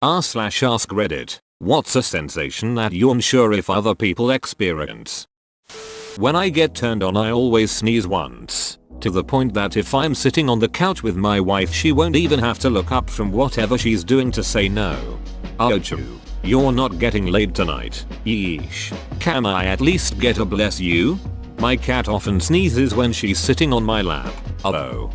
r/ask Reddit. What's a sensation that you're unsure if other people experience? When I get turned on I always sneeze once. To the point that if I'm sitting on the couch with my wife she won't even have to look up from whatever she's doing to say no. Achoo. You're not getting laid tonight. Yeesh. Can I at least get a bless you? My cat often sneezes when she's sitting on my lap. Oh.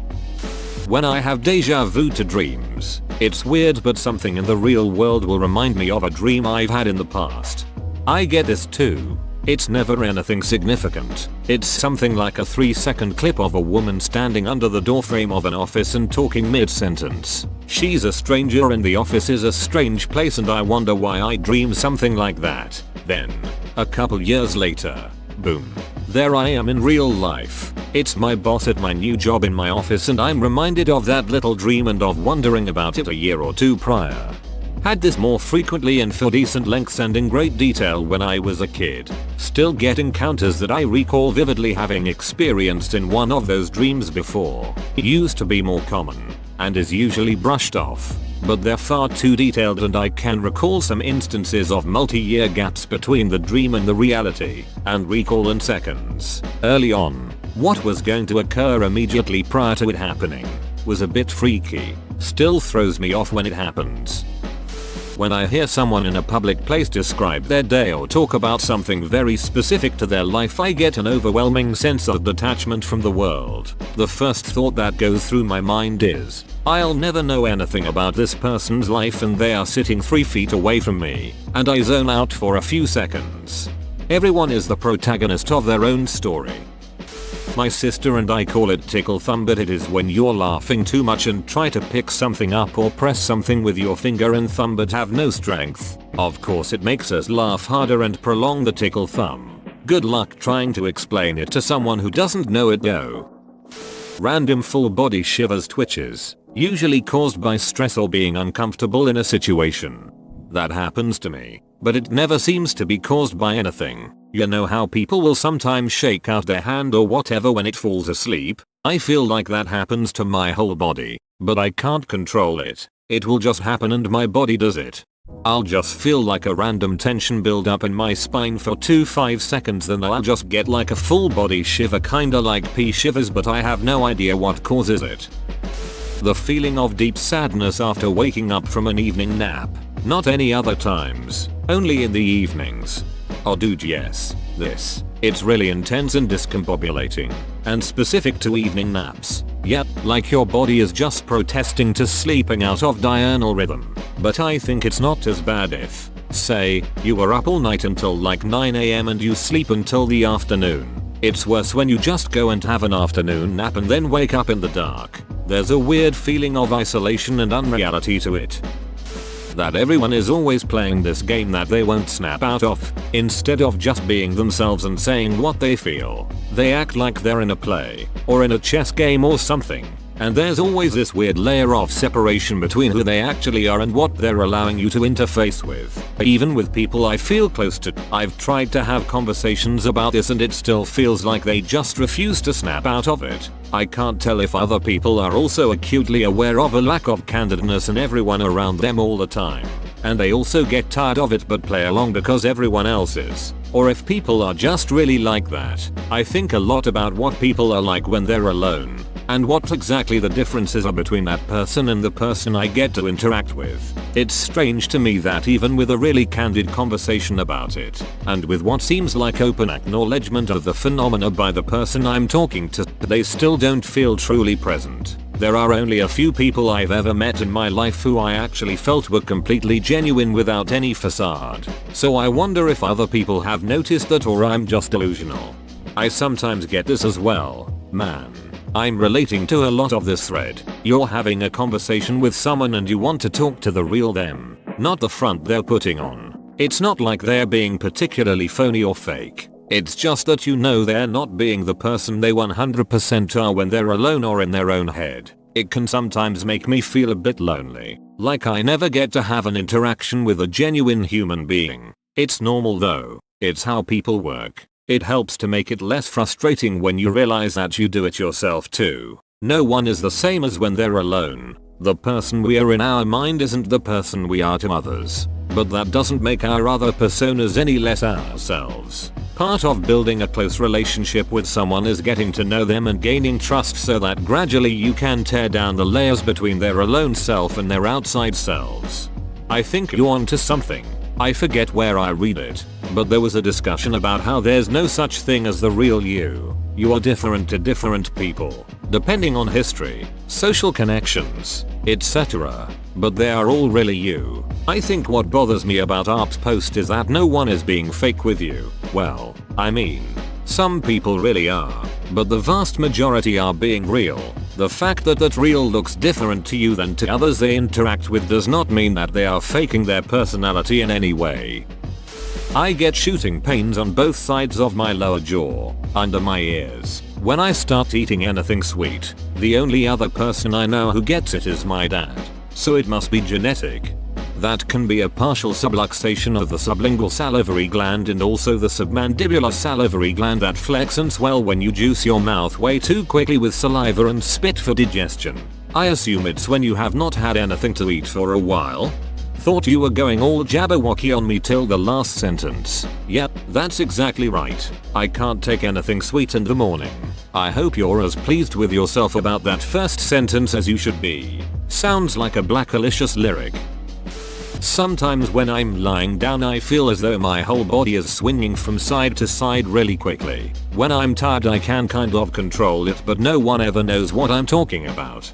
When I have deja vu to dreams, it's weird but something in the real world will remind me of a dream I've had in the past. I get this too. It's never anything significant. It's something like a 3-second clip of a woman standing under the doorframe of an office and talking mid-sentence. She's a stranger and the office is a strange place and I wonder why I dream something like that. Then, a couple years later, boom. There I am in real life. It's my boss at my new job in my office and I'm reminded of that little dream and of wondering about it a year or two prior. Had this more frequently and for decent lengths and in great detail when I was a kid. Still get encounters that I recall vividly having experienced in one of those dreams before. It used to be more common and is usually brushed off, but they're far too detailed and I can recall some instances of multi-year gaps between the dream and the reality, and recall in seconds. Early on, what was going to occur immediately prior to it happening was a bit freaky. Still throws me off when it happens. When I hear someone in a public place describe their day or talk about something very specific to their life I get an overwhelming sense of detachment from the world. The first thought that goes through my mind is, I'll never know anything about this person's life and they are sitting 3 feet away from me, and I zone out for a few seconds. Everyone is the protagonist of their own story. My sister and I call it tickle thumb, but it is when you're laughing too much and try to pick something up or press something with your finger and thumb but have no strength. Of course it makes us laugh harder and prolong the tickle thumb. Good luck trying to explain it to someone who doesn't know it though. Random full body shivers twitches, usually caused by stress or being uncomfortable in a situation. That happens to me, but it never seems to be caused by anything. You know how people will sometimes shake out their hand or whatever when it falls asleep? I feel like that happens to my whole body, but I can't control it. It will just happen and my body does it. I'll just feel like a random tension build up in my spine for 2-5 seconds, then I'll just get like a full body shiver, kinda like pea shivers, but I have no idea what causes it. The feeling of deep sadness after waking up from an evening nap. Not any other times, only in the evenings. Oh dude, yes, this. It's really intense and discombobulating, and specific to evening naps. Yep, like your body is just protesting to sleeping out of diurnal rhythm. But I think it's not as bad if, say, you were up all night until like 9 AM and you sleep until the afternoon. It's worse when you just go and have an afternoon nap and then wake up in the dark. There's a weird feeling of isolation and unreality to it. That everyone is always playing this game that they won't snap out of. Instead of just being themselves and saying what they feel, they act like they're in a play, or in a chess game or something. And there's always this weird layer of separation between who they actually are and what they're allowing you to interface with. Even with people I feel close to, I've tried to have conversations about this and it still feels like they just refuse to snap out of it. I can't tell if other people are also acutely aware of a lack of candidness in everyone around them all the time, and they also get tired of it but play along because everyone else is. Or if people are just really like that. I think a lot about what people are like when they're alone, and what exactly the differences are between that person and the person I get to interact with. It's strange to me that even with a really candid conversation about it, and with what seems like open acknowledgement of the phenomena by the person I'm talking to, they still don't feel truly present. There are only a few people I've ever met in my life who I actually felt were completely genuine without any facade. So I wonder if other people have noticed that or I'm just delusional. I sometimes get this as well. Man, I'm relating to a lot of this thread. You're having a conversation with someone and you want to talk to the real them, not the front they're putting on. It's not like they're being particularly phony or fake. It's just that you know they're not being the person they 100% are when they're alone or in their own head. It can sometimes make me feel a bit lonely, like I never get to have an interaction with a genuine human being. It's normal though, it's how people work. It helps to make it less frustrating when you realize that you do it yourself too. No one is the same as when they're alone. The person we are in our mind isn't the person we are to others. But that doesn't make our other personas any less ourselves. Part of building a close relationship with someone is getting to know them and gaining trust so that gradually you can tear down the layers between their alone self and their outside selves. I think you're onto something. I forget where I read it, but there was a discussion about how there's no such thing as the real you. You are different to different people, depending on history, social connections, etc. But they are all really you. I think what bothers me about Art's post is that no one is being fake with you. Well, I mean, some people really are, but the vast majority are being real. The fact that that real looks different to you than to others they interact with does not mean that they are faking their personality in any way. I get shooting pains on both sides of my lower jaw, under my ears, when I start eating anything sweet. The only other person I know who gets it is my dad, so it must be genetic. That can be a partial subluxation of the sublingual salivary gland and also the submandibular salivary gland that flex and swell when you juice your mouth way too quickly with saliva and spit for digestion. I assume it's when you have not had anything to eat for a while. Thought you were going all jabberwocky on me till the last sentence. Yep, that's exactly right. I can't take anything sweet in the morning. I hope you're as pleased with yourself about that first sentence as you should be. Sounds like a Blackalicious lyric. Sometimes when I'm lying down I feel as though my whole body is swinging from side to side really quickly. When I'm tired I can kind of control it, but no one ever knows what I'm talking about.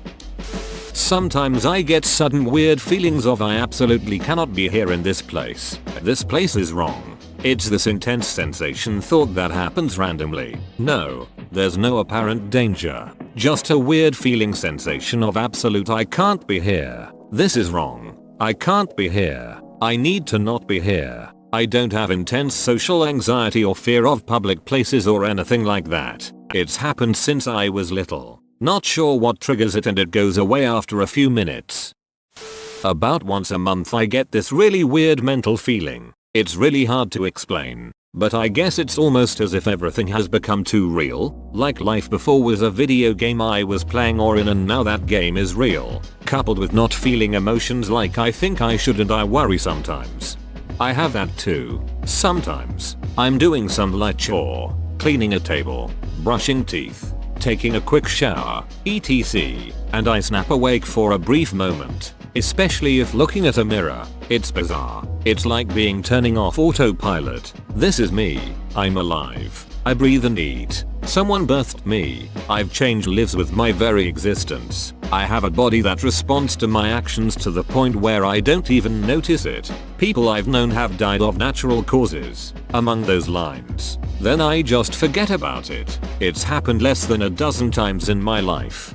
Sometimes I get sudden weird feelings of I absolutely cannot be here in this place. This place is wrong. It's this intense sensation thought that happens randomly. No, there's no apparent danger. Just a weird feeling sensation of absolute I can't be here. This is wrong. I can't be here. I need to not be here. I don't have intense social anxiety or fear of public places or anything like that. It's happened since I was little. Not sure what triggers it and it goes away after a few minutes. About once a month I get this really weird mental feeling. It's really hard to explain, but I guess it's almost as if everything has become too real, like life before was a video game I was playing or in and now that game is real, coupled with not feeling emotions like I think I should and I worry sometimes. I have that too. Sometimes I'm doing some light chore, cleaning a table, brushing teeth, taking a quick shower, etc. and I snap awake for a brief moment, especially if looking at a mirror. It's bizarre. It's like being turning off autopilot. This is me. I'm alive. I breathe and eat. Someone birthed me. I've changed lives with my very existence. I have a body that responds to my actions to the point where I don't even notice it. People I've known have died of natural causes. Among those lines. Then I just forget about it. It's happened less than a dozen times in my life.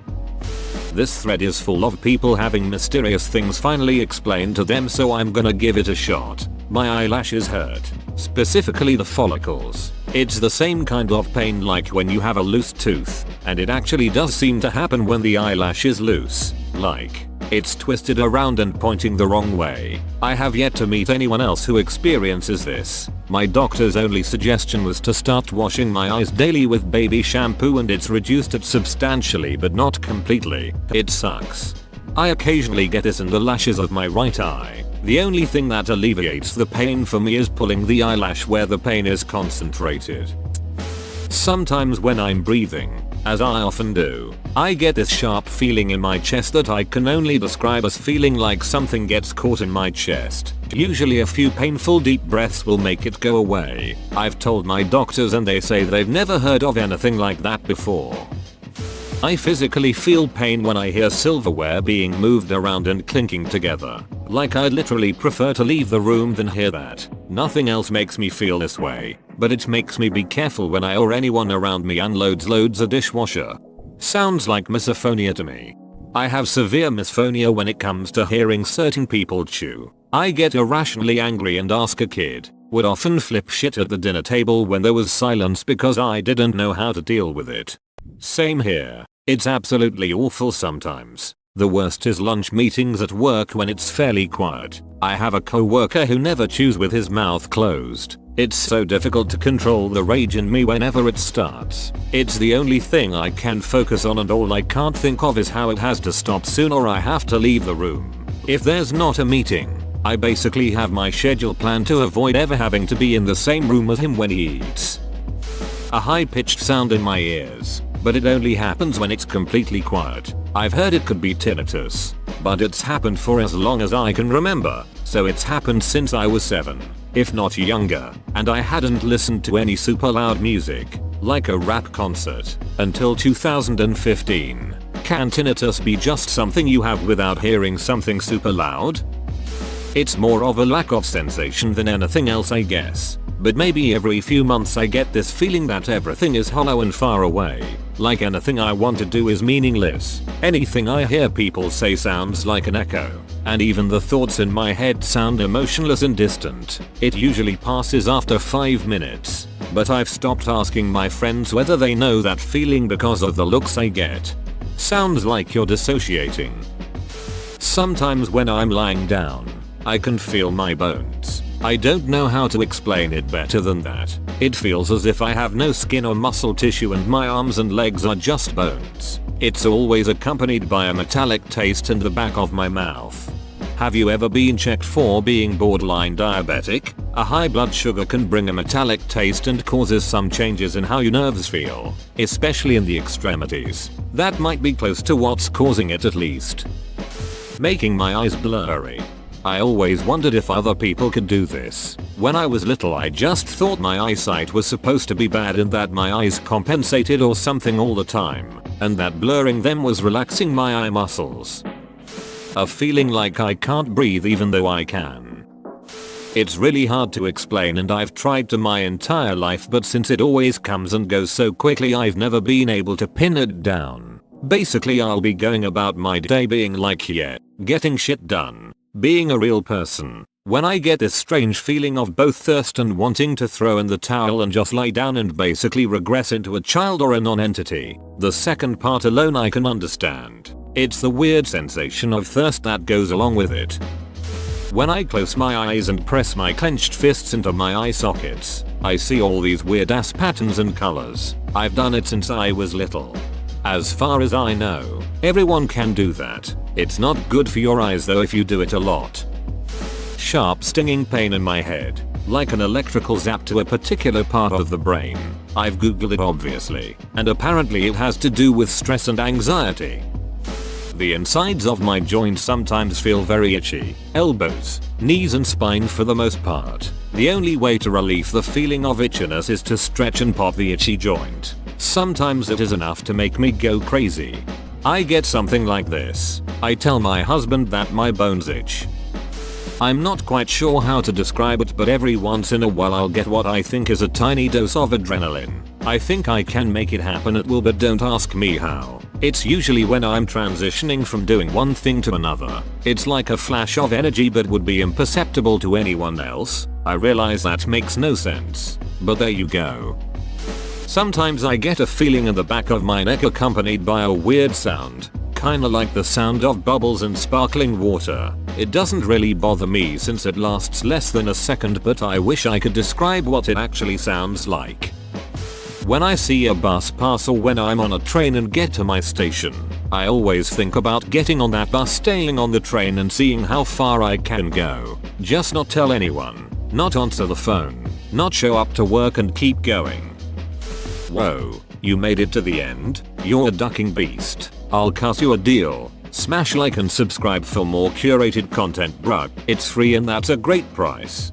This thread is full of people having mysterious things finally explained to them, so I'm gonna give it a shot. My eyelashes hurt. Specifically the follicles. It's the same kind of pain like when you have a loose tooth, and it actually does seem to happen when the eyelash is loose. Like, it's twisted around and pointing the wrong way. I have yet to meet anyone else who experiences this. My doctor's only suggestion was to start washing my eyes daily with baby shampoo, and it's reduced it substantially but not completely. It sucks. I occasionally get this in the lashes of my right eye. The only thing that alleviates the pain for me is pulling the eyelash where the pain is concentrated. Sometimes when I'm breathing, as I often do, I get this sharp feeling in my chest that I can only describe as feeling like something gets caught in my chest. Usually a few painful deep breaths will make it go away. I've told my doctors and they say they've never heard of anything like that before. I physically feel pain when I hear silverware being moved around and clinking together. Like I'd literally prefer to leave the room than hear that. Nothing else makes me feel this way, but it makes me be careful when I or anyone around me unloads a dishwasher. Sounds like misophonia to me. I have severe misphonia when it comes to hearing certain people chew. I get irrationally angry and ask a kid. Would often flip shit at the dinner table when there was silence because I didn't know how to deal with it. Same here. It's absolutely awful sometimes. The worst is lunch meetings at work when it's fairly quiet. I have a coworker who never chews with his mouth closed. It's so difficult to control the rage in me whenever it starts. It's the only thing I can focus on, and all I can't think of is how it has to stop soon or I have to leave the room. If there's not a meeting, I basically have my schedule planned to avoid ever having to be in the same room with him when he eats. A high-pitched sound in my ears, but it only happens when it's completely quiet. I've heard it could be tinnitus, but it's happened for as long as I can remember, so it's happened since I was 7, if not younger, and I hadn't listened to any super loud music, like a rap concert, until 2015. Can tinnitus be just something you have without hearing something super loud? It's more of a lack of sensation than anything else, I guess. But maybe every few months I get this feeling that everything is hollow and far away. Like anything I want to do is meaningless. Anything I hear people say sounds like an echo. And even the thoughts in my head sound emotionless and distant. It usually passes after 5 minutes. But I've stopped asking my friends whether they know that feeling because of the looks I get. Sounds like you're dissociating. Sometimes when I'm lying down, I can feel my bones. I don't know how to explain it better than that. It feels as if I have no skin or muscle tissue and my arms and legs are just bones. It's always accompanied by a metallic taste in the back of my mouth. Have you ever been checked for being borderline diabetic? A high blood sugar can bring a metallic taste and causes some changes in how your nerves feel, especially in the extremities. That might be close to what's causing it, at least. Making my eyes blurry. I always wondered if other people could do this. When I was little I just thought my eyesight was supposed to be bad and that my eyes compensated or something all the time, and that blurring them was relaxing my eye muscles. A feeling like I can't breathe even though I can. It's really hard to explain and I've tried to my entire life, but since it always comes and goes so quickly I've never been able to pin it down. Basically I'll be going about my day being like, yeah, getting shit done. Being a real person. When I get this strange feeling of both thirst and wanting to throw in the towel and just lie down and basically regress into a child or a non-entity, the second part alone I can understand. It's the weird sensation of thirst that goes along with it. When I close my eyes and press my clenched fists into my eye sockets, I see all these weird ass patterns and colors. I've done it since I was little. As far as I know, everyone can do that. It's not good for your eyes though if you do it a lot. Sharp stinging pain in my head, like an electrical zap to a particular part of the brain. I've googled it obviously, and apparently it has to do with stress and anxiety. The insides of my joints sometimes feel very itchy, elbows, knees and spine for the most part. The only way to relieve the feeling of itchiness is to stretch and pop the itchy joint. Sometimes it is enough to make me go crazy. I get something like this. I tell my husband that my bones itch. I'm not quite sure how to describe it, but every once in a while I'll get what I think is a tiny dose of adrenaline. I think I can make it happen at will, but don't ask me how. It's usually when I'm transitioning from doing one thing to another. It's like a flash of energy but would be imperceptible to anyone else. I realize that makes no sense, but there you go. Sometimes I get a feeling in the back of my neck accompanied by a weird sound, kinda like the sound of bubbles in sparkling water. It doesn't really bother me since it lasts less than a second, but I wish I could describe what it actually sounds like. When I see a bus pass or when I'm on a train and get to my station, I always think about getting on that bus, staying on the train and seeing how far I can go. Just not tell anyone, not answer the phone, not show up to work and keep going. Whoa, you made it to the end? You're a ducking beast. I'll cut you a deal. Smash like and subscribe for more curated content, bruh. It's free and that's a great price.